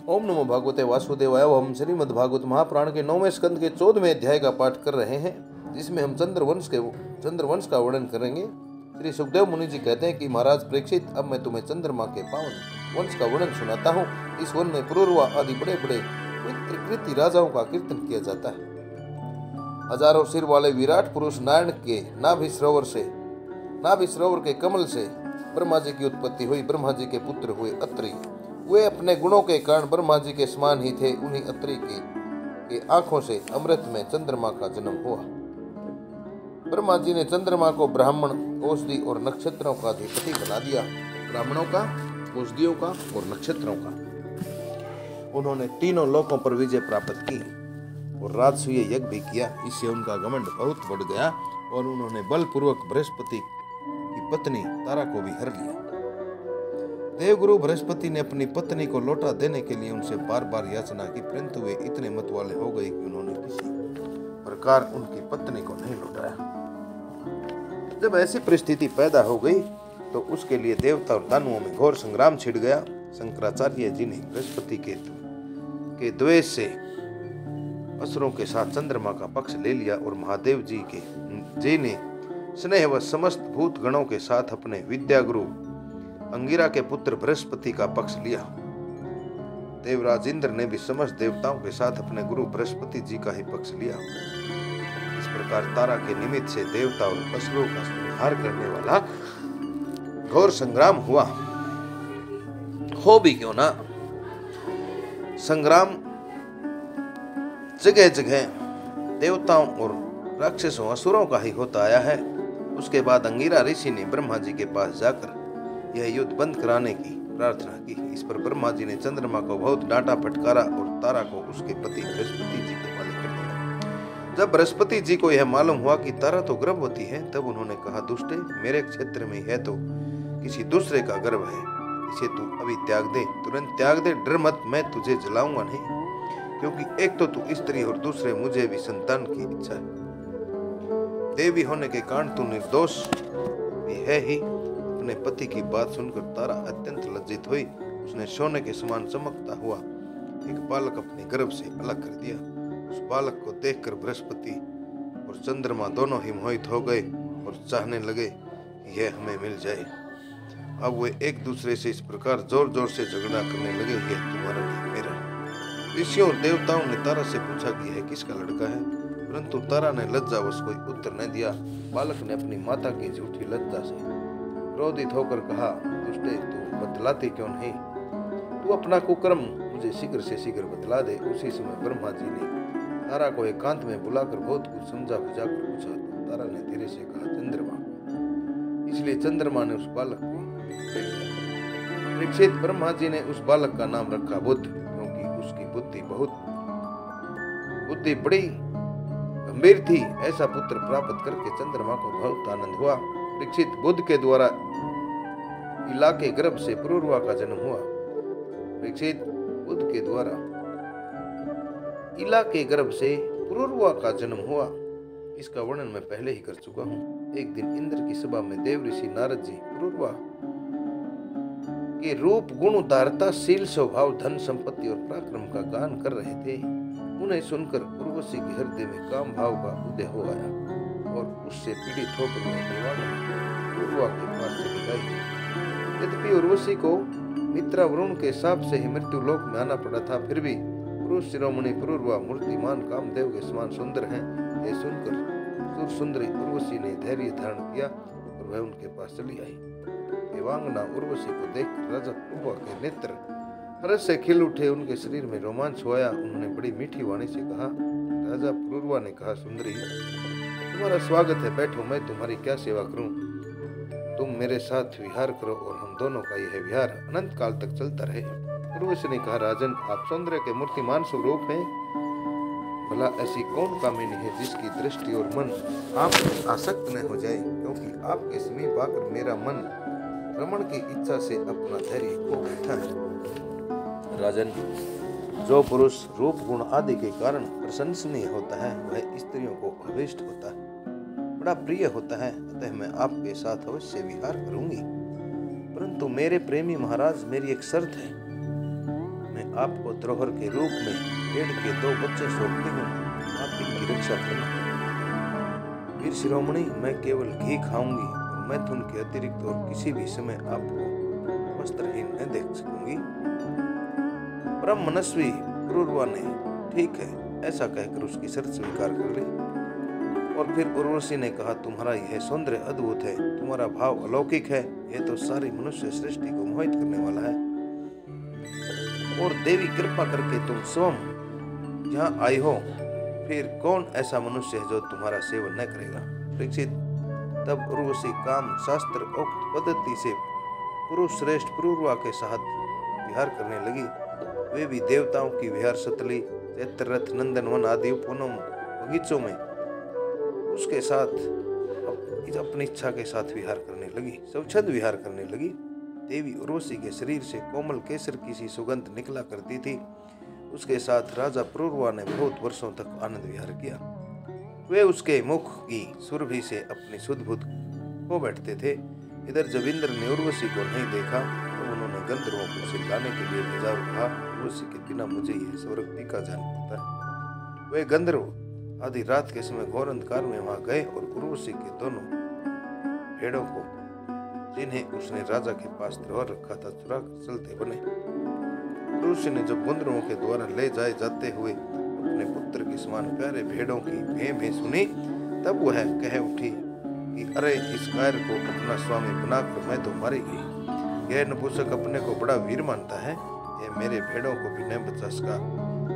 ओम नमो भगवते वासुदेवाय। हम श्रीमद् भागवत महापुराण के 9वें स्कंद के 14वें अध्याय का पाठ कर रहे हैं, जिसमें हम चंद्रवंश का वर्णन करेंगे। श्री सुखदेव मुनि जी कहते हैं कि महाराज परीक्षित, अब मैं तुम्हें चंद्रमा के पावन वंश का वर्णन सुनाता हूँ। इस वन में पुरुरवा आदि बड़े बड़े कृति राजाओं का कीर्तन किया जाता है। हजारों सिर वाले विराट पुरुष नारायण के नाभि सरोवर के कमल से ब्रह्मा जी की उत्पत्ति हुई। ब्रह्मा जी के पुत्र हुए अत्रि। वे अपने गुणों के कारण ब्रह्मा जी के समान ही थे। उन्हीं अत्रि के आंखों से अमृत में चंद्रमा का जन्म हुआ। ब्रह्मा जी ने चंद्रमा को ब्राह्मण, औषधि और नक्षत्रों का अधिपति बना दिया। ब्राह्मणों का, औषधियों का और नक्षत्रों का। उन्होंने तीनों लोकों पर विजय प्राप्त की और राजसूय यज्ञ भी किया। इससे उनका घमंड बहुत बढ़ गया और उन्होंने बलपूर्वक बृहस्पति की पत्नी तारा को भी हर लिया। देवगुरु बृहस्पति ने अपनी पत्नी को लौटा देने के लिए उनसे बार बार याचना की, परंतु वे इतने मत वाले हो गए कि उन्होंने किसी प्रकार उनकी पत्नी को नहीं लौटाया। जब ऐसी परिस्थिति पैदा हो गई तो उसके लिए देवता और दानवों में घोर संग्राम छिड़ गया। शंकराचार्य जी ने बृहस्पति के द्वेष से असुरों के साथ चंद्रमा का पक्ष ले लिया और महादेव जी ने स्नेह व समस्त भूत गणों के साथ अपने विद्या गुरु अंगिरा के पुत्र बृहस्पति का पक्ष लिया। देवराज इंद्र ने भी समस्त देवताओं के साथ अपने गुरु बृहस्पति जी का ही पक्ष लिया। इस प्रकार तारा के निमित्त से देवता और असुरों का संहार करने वाला घोर संग्राम हुआ। हो भी क्यों ना, संग्राम जगह जगह देवताओं और राक्षसों असुरों का ही होता आया है। उसके बाद अंगिरा ऋषि ने ब्रह्मा जी के पास जाकर यह युद्ध बंद कराने की प्रार्थना की। इस पर ब्रह्मा जी ने चंद्रमा को बहुत डांटा फटकारा और तारा को उसके पति बृहस्पति जी के हवाले कर दिया। जब बृहस्पति जी को यह मालूम हुआ कि तारा तो गर्भवती है, तब उन्होंने कहा, दुष्टे, मेरे क्षेत्र में है तो किसी दूसरे का गर्भ है, इसे तू अभी त्याग दे, तुरंत त्याग दे, डर मत, मैं तुझे जलाऊंगा नहीं, क्योंकि एक तो तू स्त्री और दूसरे मुझे भी संतान की इच्छा है। देवी होने के कारण तू निर्दोष भी है ही। अपने पति की बात सुनकर तारा अत्यंत लज्जित हुई। उसने सोने के समान चमकता हुआ एक बालक अपने गर्भ से अलग कर दिया। उस बालक को देखकर बृहस्पति और चंद्रमा दोनों ही मोहित हो गए और चाहने लगे कि यह हमें मिल जाए। अब वे एक दूसरे से इस प्रकार जोर जोर से झगड़ा करने लगे, यह तुम्हारा नहीं मेरा। ऋषियों और देवताओं ने तारा से पूछा कि यह किसका लड़का है, परंतु तारा ने लज्जावश कोई उत्तर न दिया। बालक ने अपनी माता की झूठी लज्जा से क्रोधित होकर कहा, दुष्टे, तू बतलाती क्यों नहीं? तू अपना कुकर्म मुझे शीघ्र से शीघ्र बतला दे। उसी समय ब्रह्मा जी ने तारा को एकांत में बुलाकर बहुत कुछ समझा बुझा कर पूछा। तो तारा ने धीरे से कहा, चंद्रमा। इसलिए चंद्रमा ने उस बालक को ले लिया। परीक्षित, ब्रह्मा जी ने उस बालक का नाम रखा बुद्ध, क्योंकि उसकी बुद्धि बड़ी गंभीर थी। ऐसा पुत्र प्राप्त करके चंद्रमा को बहुत आनंद हुआ। परीक्षित, बुद्ध के द्वारा इला के गर्भ से पुरुरवा का जन्म हुआ। परीक्षित, बुद्ध के द्वारा इला के गर्भ से पुरुरवा का जन्म हुआ। इसका वर्णन मैं पहले ही कर चुका हूँ। एक दिन इंद्र की सभा में देव ऋषि नारद जी पुरुरवा के रूप, गुण, उदारता, शील, स्वभाव, धन, संपत्ति और पराक्रम का गान कर रहे थे। उन्हें सुनकर उर्वशी के हृदय में काम भाव का उदय हो आया और उससे पीड़ित होकर वह देवांगना उर्वा के पास चली गई। यद्यपि उर्वशी को मित्रा वरुण के शाप से ही मृत्यु लोक में आना पड़ा था, फिर भी पुरुष शिरोमणि पुरुरवा मूर्तिमान कामदेव के समान सुंदर हैं, यह सुनकर सुंदरी उर्वशी ने धैर्य धारण किया और वह उनके पास चली आई। देवांगना उर्वशी को देखकर राजा पुरुरवा के नेत्र हर्ष से खिल उठे। उनके शरीर में रोमांच होया। उन्होंने बड़ी मीठी वाणी से कहा, राजा पुरुरवा ने कहा, सुंदरी, तुम्हारा स्वागत है, बैठो, मैं तुम्हारी क्या सेवा करूं? तुम मेरे साथ विहार करो और हम दोनों का यह विहार अनंत काल तक चलता रहे। उर्वशी ने कहा, राजन, आप सौंदर्य के मूर्तिमान स्वरूप हैं। भला ऐसी कौन कामिनी है जिसकी दृष्टि और मन आप आसक्त न हो जाए, क्योंकि आपके समीप आकर मेरा मन रमण की इच्छा से अपना धैर्य खो बैठा है। राजन, जो पुरुष रूप, गुण आदि के कारण प्रशंसनीय होता है, वह स्त्रियों को अभिष्ट होता है, बड़ा प्रिय होता है। अतः मैं आपके साथ अवश्य विहार करूंगी, परंतु मेरे प्रेमी महाराज, मेरी एक शर्त है। मैं आपको धरोहर के रूप में भेड़ के 2 बच्चे सौंपती हूँ, आप इनकी रक्षा करना। वीर शिरोमणि, मैं केवल घी खाऊंगी और मैथुन के अतिरिक्त और किसी भी समय आपको वस्त्रहीन न देख सकूंगी। परम मनस्वी पुरूरवा ने ठीक है ऐसा कहकर उसकी शर्त स्वीकार कर ली। और फिर उर्वशी ने कहा, तुम्हारा यह सौंदर्य अद्भुत है, तुम्हारा भाव अलौकिक है, यह तो सारी मनुष्य सृष्टि को मोहित करने वाला है। और देवी कृपा करके तुम स्वयं यहाँ आई हो, फिर कौन ऐसा मनुष्य है जो तुम्हारा सेवन न करेगा। परीक्षित, तब उर्वशी काम शास्त्र उक्त पद्धति से पुरुष श्रेष्ठ पुरूरवा के साथ विहार करने लगी। वे भी देवताओं की विहार स्थली चैत्ररथ नंदनवन आदि उपवनों बगीचों में उसके साथ अपनी इच्छा के साथ विहार करने लगी, स्वच्छंद विहार करने लगी। देवी उर्वशी के शरीर से कोमल केसर की सी सुगंध निकला करती थी। उसके साथ राजा पुरूरवा ने बहुत वर्षों तक आनंद विहार किया। वे उसके मुख की सुरभि से अपनी सुध बुध खो बैठते थे। इधर जब इंद्र ने उर्वशी को नहीं देखा तो उन्होंने गंधर्वों को उसे लाने के लिए भेजा और कहा, उर्वशी के बिना मुझे यह स्वर्ग फीका जान पड़ता है। वे गंधर्व आधी रात के समय घोर अंधकार में वहां गए और उर्वशी के दोनों भेड़ों को, जिन्हें उसने राजा के पास धरोहर रखा था, चुरा कर चलते बने। उर्वशी ने जब गंधर्वों के द्वारा ले जाए जाते हुए अपने पुत्र के समान प्यारे भेड़ों की भें सुनी, तब वह कह उठी कि अरे इस गाय को अपना स्वामी बनाकर मैं तो मारी गई। यह नपुंसक अपने को बड़ा वीर मानता है, यह मेरे भेड़ों को भी न बचा सका।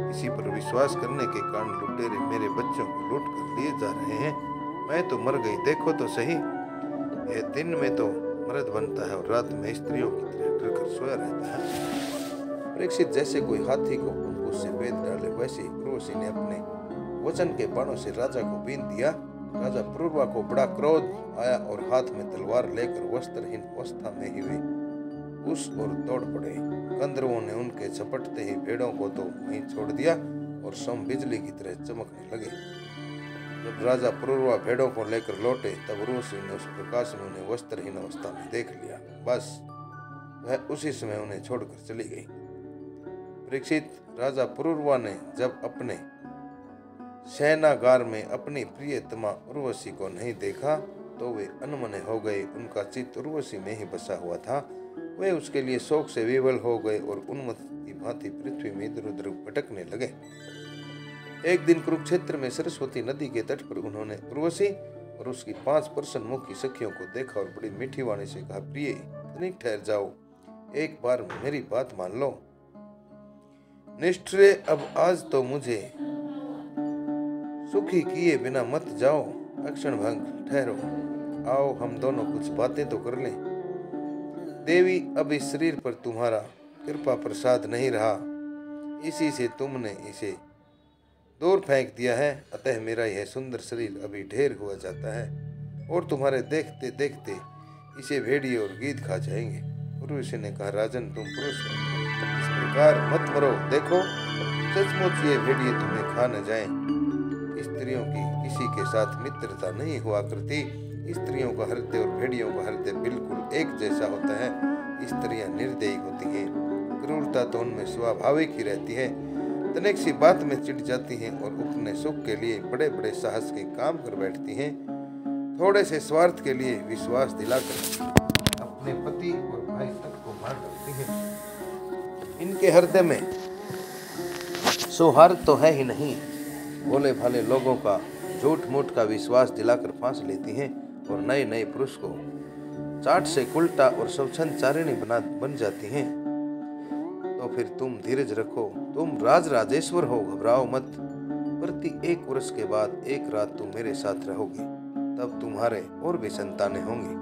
इसी पर विश्वास करने के कारण लुटेरे मेरे बच्चों को लूट कर लिए जा रहे हैं। मैं तो मर गई, देखो तो सही। यह दिन में तो मर्द बनता है और रात में स्त्रियों की तरह डर कर सोया रहता है। परीक्षित, जैसे कोई हाथी को अंकुश से बेध डाले, वैसे उर्वशी ने अपने वचन के बाणों से राजा को बीन दिया। राजा पुरूरवा को बड़ा क्रोध आया और हाथ में तलवार लेकर वस्त्रहीन अवस्था में ही वे उस ओर दौड़ पड़े। गंधर्वों ने उनके झपटते ही भेड़ों को तो वहीं छोड़ दिया और सम बिजली की तरह चमकने लगे। जब राजा पुरूरवा भेड़ों को लेकर लौटे तब उर्वशी ने उस प्रकाश में उन्हें वस्त्रहीन अवस्था में देख लिया। बस वह उसी समय उन्हें छोड़कर चली गई। परीक्षित, राजा पुरूरवा ने जब अपने शयनागार में अपनी प्रियतमा उर्वशी को नहीं देखा तो वे अनमने हो गए। उनका चित्त उर्वशी में ही बसा हुआ था। वे उसके लिए शोक से विवल हो गए और उन्मत्त की भांति पृथ्वी में इधर उधर भटकने लगे। एक दिन कुरुक्षेत्र में सरस्वती नदी के तट पर उन्होंने उर्वशी और उसकी 5 प्रसन्न मुखी सखियों को देखा और बड़ी मीठी वाणी से कहा, प्रिय तनिक ठहर जाओ, एक बार मेरी बात मान लो। निष्ठुरे, अब आज तो मुझे सुखी किए बिना मत जाओ, अक्षण भंग ठहरो, आओ हम दोनों कुछ बातें तो कर लें। देवी, अब इस शरीर पर तुम्हारा कृपा प्रसाद नहीं रहा, इसी से तुमने इसे दूर फेंक दिया है, अतः मेरा यह सुंदर शरीर अभी ढेर हुआ जाता है और तुम्हारे देखते देखते इसे भेड़िए और गीद खा जाएंगे। उर्वशी ने कहा, राजन तुम पुरुष हो, इस प्रकार मत मरो, देखो सचमुच ये भेड़िए तुम्हें खा न जाएं। स्त्रियों की किसी के साथ मित्रता नहीं हुआ करती। स्त्रियों का हृदय और भेड़ियों का हृदय बिल्कुल एक जैसा होता है। स्त्रियां निर्दयी होती हैं, क्रूरता तो उनमें स्वाभाविक ही रहती है। तनिक सी बात में चिढ़ जाती हैं और अपने सुख के लिए बड़े बड़े साहस के काम कर बैठती हैं। थोड़े से स्वार्थ के लिए विश्वास दिलाकर अपने पति और भाई तक को मार डालती हैं। इनके हृदय में सौहार्द तो है ही नहीं। भोले भाले लोगों का झूठ मूठ का विश्वास दिलाकर फांस लेती हैं और नए नए पुरुष को चाट से उल्टा और स्वच्छंद चारिणी बन जाती हैं। तो फिर तुम धीरज रखो, तुम राज राजेश्वर हो, घबराओ मत। प्रति 1 वर्ष के बाद एक रात तुम मेरे साथ रहोगे, तब तुम्हारे और भी संतानें होंगी।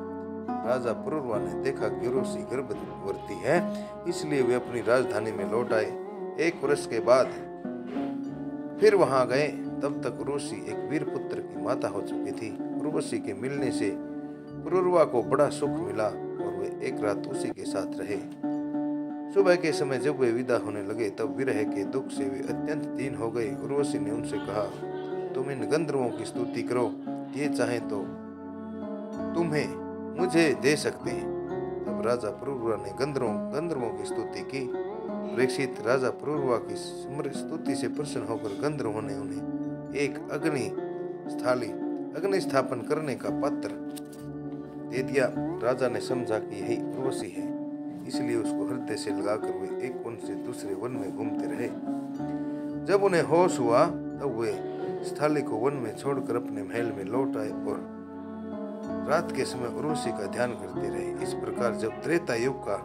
राजा पुरूरवा ने देखा कि उर्वशी गर्भवती है, इसलिए वे अपनी राजधानी में लौट आए। 1 वर्ष के बाद फिर वहां गए, तब तक उर्वशी एक वीर पुत्र की माता हो चुकी थी। उर्वशी के मिलने से पुरूरवा को बड़ा सुख मिला और वे एक रात उसी के साथ रहे। सुबह के समय जब वे विदा होने लगे तब विरह के दुख से वे अत्यंत दीन हो गए। उर्वशी ने उनसे कहा, तुम इन गंधर्वों की स्तुति करो, ये चाहे तो तुम्हें मुझे दे सकते हैं। तब राजा पुरूरवा ने गंधर्वों की स्तुति की। परीक्षित राजा पुरूरवा की स्तुति से प्रसन्न होकर गंधर्वों ने उन्हें एक अग्नि स्थापन करने का पत्र दे दिया। राजा ने समझा कि यही उर्वशी है, इसलिए उसको हृदय से लगाकर वे एक वन से दूसरे वन में घूमते रहे। जब उन्हें होश हुआ तब वे स्थाली को वन में छोड़कर अपने महल में लौट आए और रात के समय उर्वशी का ध्यान करते रहे। इस प्रकार जब त्रेता युग का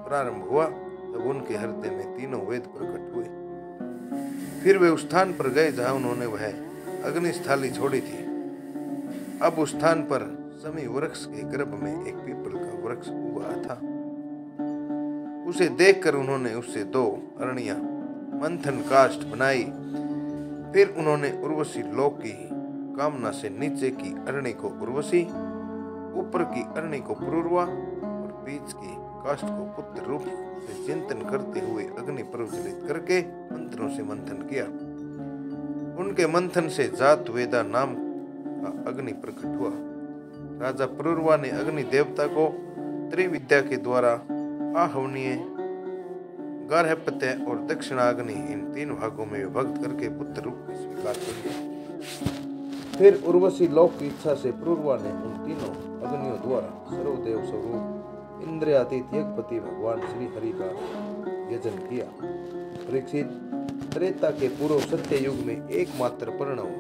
प्रारंभ हुआ तब उनके हृदय में तीनों वेद प्रकट हुए। फिर वे उस स्थान पर गए जहां उन्होंने वह अग्निस्थाली छोड़ी थी। अब उस स्थान पर समी वृक्ष के गर्भ में एक पीपल का वृक्ष उगा था। उसे देखकर उन्होंने उससे 2 अरणियां मंथन काष्ठ बनाई। फिर उन्होंने उर्वशी लोक की कामना से नीचे की अरण्य को उर्वशी, ऊपर की अरण्य को पुरूरवा और बीच की काष्ठ को पुत्र रूप से चिंतन करते हुए अग्नि प्रज्वलित करके मंत्रों से मंथन किया। उनके मंथन से जात वेदा नाम का अग्नि प्रकट हुआ। राजा पुरूरवा ने अग्नि देवता को त्रिविद्या के द्वारा आहवनीय, गार्हपत्य और दक्षिणाग्नि इन 3 भागों में विभक्त करके पुत्र रूप में स्वीकार कर लिया। फिर उर्वशी लोक की इच्छा से पुरूरवा ने उन तीनों अग्नियों द्वारा सर्वदेव स्वरूप इंद्रियातीत यज्ञपति भगवान श्री हरि का यजन किया। परीक्षित, त्रेता के पूर्व सत्य युग में एकमात्र प्रणव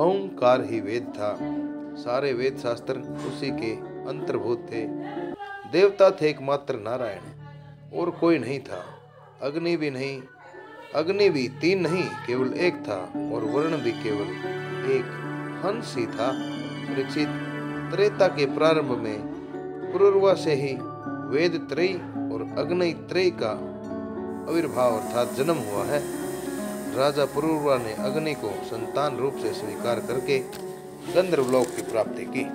ओंकार ही वेद था। सारे वेद शास्त्र उसी के अंतर्भूत थे। देवता थे एकमात्र नारायण और कोई नहीं था। अग्नि भी 3 नहीं केवल एक था और वर्ण भी केवल एक हंस ही था। परीक्षित, त्रेता के प्रारंभ में पुरूरवा से ही वेद त्रयी और अग्नि त्रयी का आविर्भाव अर्थात जन्म हुआ है। राजा पुरूरवा ने अग्नि को संतान रूप से स्वीकार करके गंधर्वलोक की प्राप्ति की।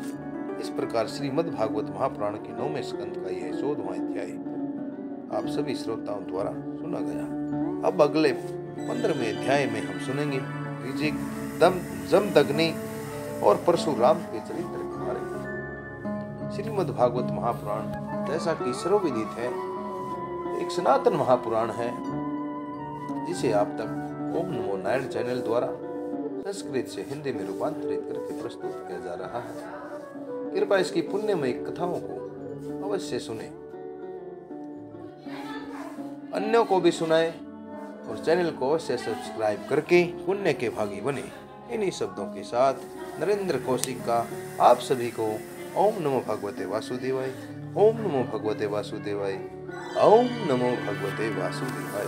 इस प्रकार श्रीमद् भागवत महापुराण के 9वें स्कंद का यह 14वां अध्याय आप सभी श्रोताओं द्वारा सुना गया। अब अगले 15वें अध्याय में हम सुनेंगे ऋजिक, जमदग्नि और परशुराम के चरित्र के बारे में। श्रीमद् भागवत महापुराण जैसा कि सर्वविदित है एक सनातन महापुराण है, जिसे आप तक ओम नमो नारायण चैनल द्वारा संस्कृत से हिंदी में रूपांतरित करके प्रस्तुत किया जा रहा है। कृपया इसकी पुण्यमयी कथाओं को अवश्य सुने, अन्यों को भी सुनाए और चैनल को अवश्य सब्सक्राइब करके पुण्य के भागी बने। इन्हीं शब्दों के साथ नरेंद्र कौशिक का आप सभी को ओम नमो भगवते वासुदेवाय, ओम नमो भगवते वासुदेवाय, ओम नमो भगवते वासुदेवाय।